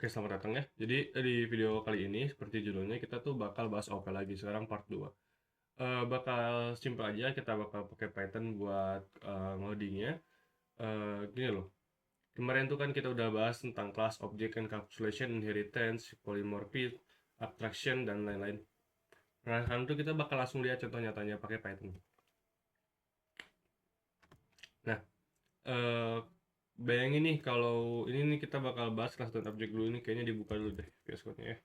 Oke, selamat datang ya. Jadi di video kali ini seperti judulnya kita tuh bakal bahas OP lagi sekarang part 2. Bakal simple aja, kita bakal pakai Python buat ngodingnya. Gini loh. Kemarin tuh kan kita udah bahas tentang class, object, encapsulation, inheritance, polymorphism, abstraction dan lain-lain. Nah, sekarang tuh kita bakal langsung lihat contoh nyatanya pakai Python. Nah, eh bayangin nih kalau ini nih kita bakal bahas class dan object dulu, ini kayaknya dibuka dulu deh VS Code-nya ya.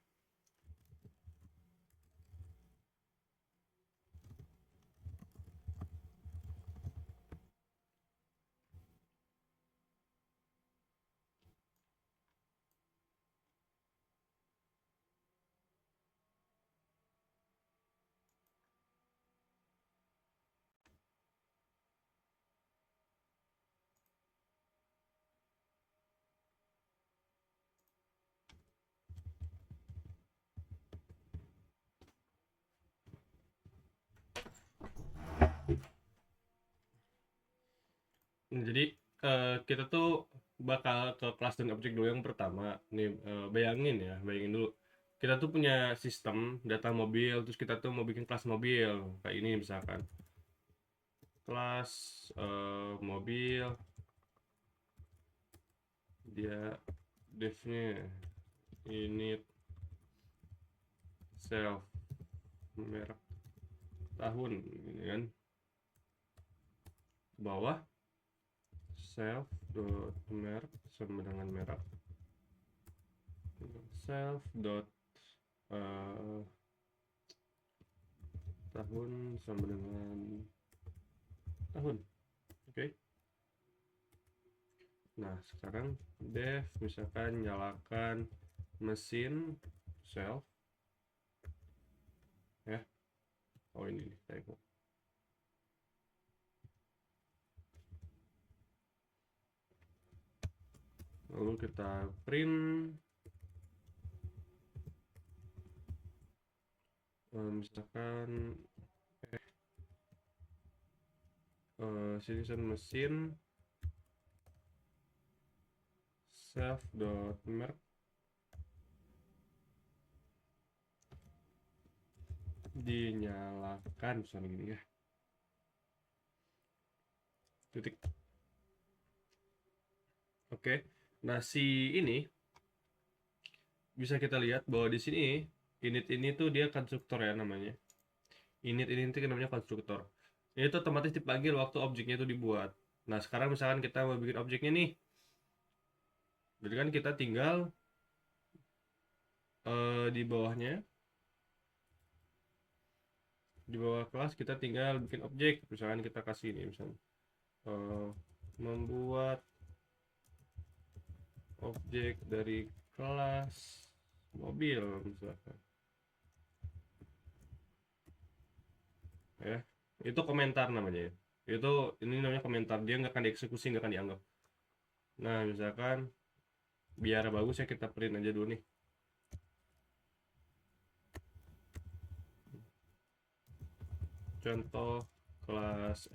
Nah, jadi kita tuh bakal ke kelas dan objek dulu yang pertama. Nih, bayangin dulu. Kita tuh punya sistem data mobil, terus kita tuh mau bikin kelas mobil. Kayak ini misalkan. Kelas mobil, dia devnya init self merek tahun, ini kan. Bawah self dot merek sama dengan merek self dot eh, tahun sama dengan tahun. Oke. Nah, sekarang dev misalkan nyalakan mesin self ya. Oh, ini nih typo. Lalu kita print misalkan citizen mesin self dot merk dinyalakan misalnya gini ya, titik. Oke. Nah, si ini bisa kita lihat bahwa di sini init ini tuh dia konstruktor ya namanya. Init ini tuh namanya konstruktor. Ini tuh otomatis dipanggil waktu objeknya itu dibuat. Nah, sekarang misalkan kita mau bikin objeknya nih, jadi kan kita tinggal di bawahnya, di bawah kelas kita tinggal bikin objek. Misalkan kita kasih ini misalnya eh, membuat objek dari kelas mobil misalkan ya. Itu komentar namanya ya. Itu ini namanya komentar, dia nggak akan dieksekusi, nggak akan dianggap. Nah, misalkan biar bagus ya kita print aja dulu nih. Contoh kelas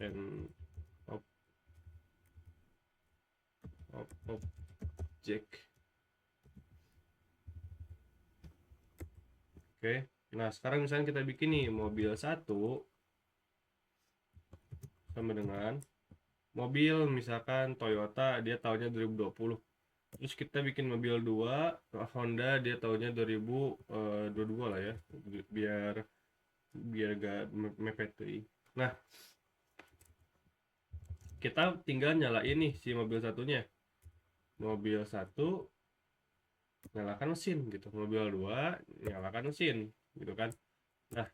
object. Oke. Nah, sekarang misalnya kita bikin nih mobil 1 sama dengan mobil misalkan Toyota, dia tahunnya 2020. Terus kita bikin mobil 2 Honda, dia tahunnya 2022 lah ya. Biar biar gak mepet tuh. Nah, kita tinggal nyalain nih si mobil satunya. Mobil 1 nyalakan mesin gitu. Mobil 2 nyalakan mesin gitu kan. Nah,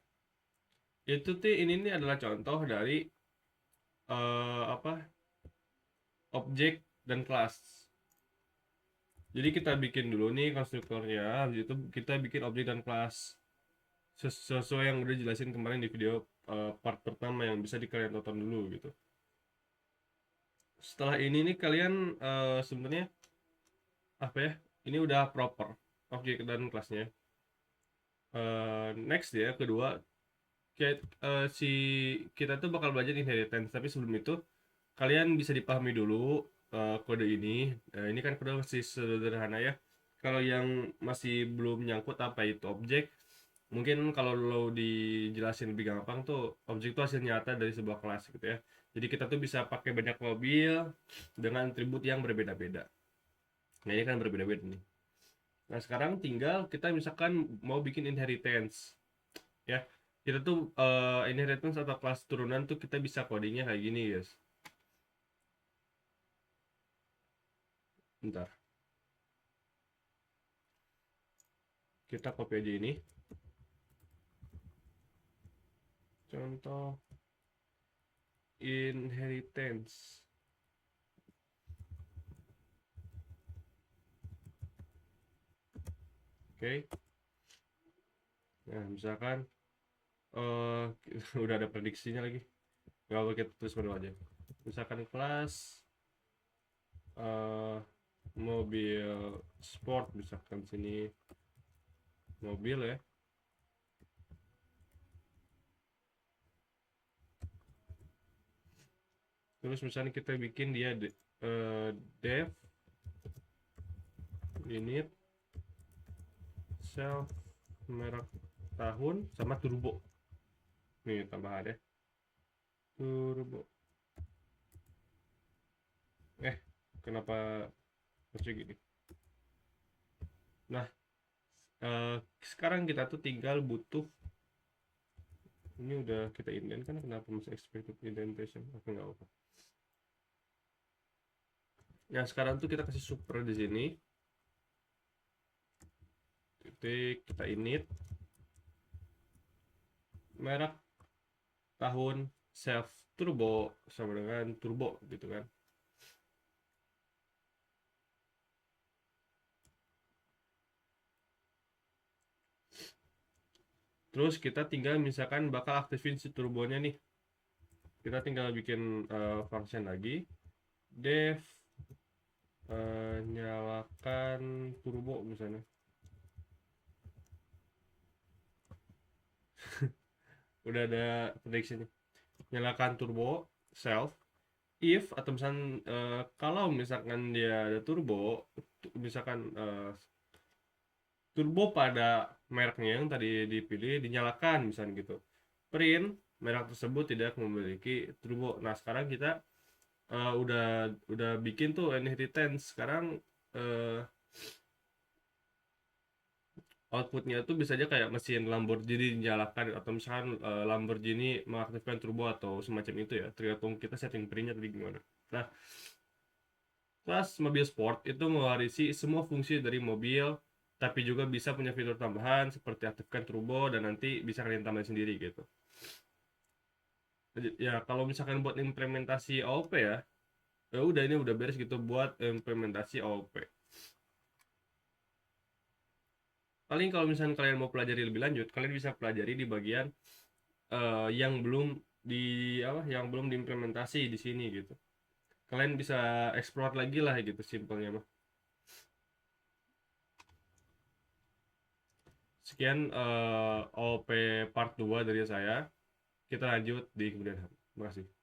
itu tuh ini nih adalah contoh dari apa? Objek dan kelas. Jadi kita bikin dulu nih konstruktornya, habis itu kita bikin objek dan kelas sesuai yang udah jelasin kemarin di video part pertama yang bisa di kalian tonton dulu gitu. Setelah ini nih kalian sebenarnya apa ya? Ini udah proper objek dan kelasnya. Next ya, kedua kayak si kita tuh bakal belajar inheritance, tapi sebelum itu kalian bisa dipahami dulu kode ini. Ini kan kode masih sederhana ya. Kalau yang masih belum nyangkut apa itu objek, mungkin kalau lo dijelasin lebih gampang tuh, objek itu hasil nyata dari sebuah kelas gitu ya. Jadi kita tuh bisa pakai banyak mobil dengan atribut yang berbeda-beda. Nah ini kan berbeda-beda nih. Nah sekarang tinggal kita misalkan mau bikin inheritance ya. Kita tuh inheritance atau kelas turunan tuh kita bisa codingnya kayak gini guys. Bentar, kita copy aja ini. Contoh inheritance. Oke. Nah misalkan udah ada prediksinya lagi. Gak apa, kita tulis baru aja. Misalkan kelas eh, mobil sport, misalkan sini mobil ya. Terus misalnya kita bikin dia dev init self merek tahun sama turbo. Nih tambahan ya, turbo. Kenapa harusnya gini? Nah sekarang kita tuh tinggal butuh, ini udah kita indent kan, kenapa masih expected indentation? Oke, nggak apa. Nah sekarang tuh kita kasih super di sini, titik, kita init merek tahun self turbo sama dengan turbo gitu kan. Terus kita tinggal misalkan bakal aktifin si turbonya nih, kita tinggal bikin function lagi, dev nyalakan turbo misalnya. Udah ada prediction, nyalakan turbo self if, atau misalkan kalau misalkan dia ada turbo, misalkan turbo pada mereknya yang tadi dipilih dinyalakan misalnya gitu, print merek tersebut tidak memiliki turbo. Nah sekarang kita udah bikin tuh inheritance. Sekarang uh, outputnya tuh bisa aja kayak mesin Lamborghini dinyalakan, atau misalkan Lamborghini mengaktifkan turbo atau semacam itu ya, tergantung kita setting printnya tadi gimana. Nah kelas mobil sport itu mewarisi semua fungsi dari mobil, tapi juga bisa punya fitur tambahan seperti aktifkan turbo, dan nanti bisa kalian tambahin sendiri gitu. Ya kalau misalkan buat implementasi AOP ya, ya udah, ini udah beres gitu buat implementasi AOP. Paling kalau misalkan kalian mau pelajari lebih lanjut, kalian bisa pelajari di bagian yang belum di yang belum diimplementasi di sini gitu. Kalian bisa explore lagi lah gitu simpelnya mah. Sekian OP part 2 dari saya. Kita lanjut di kemudian hari. Terima kasih.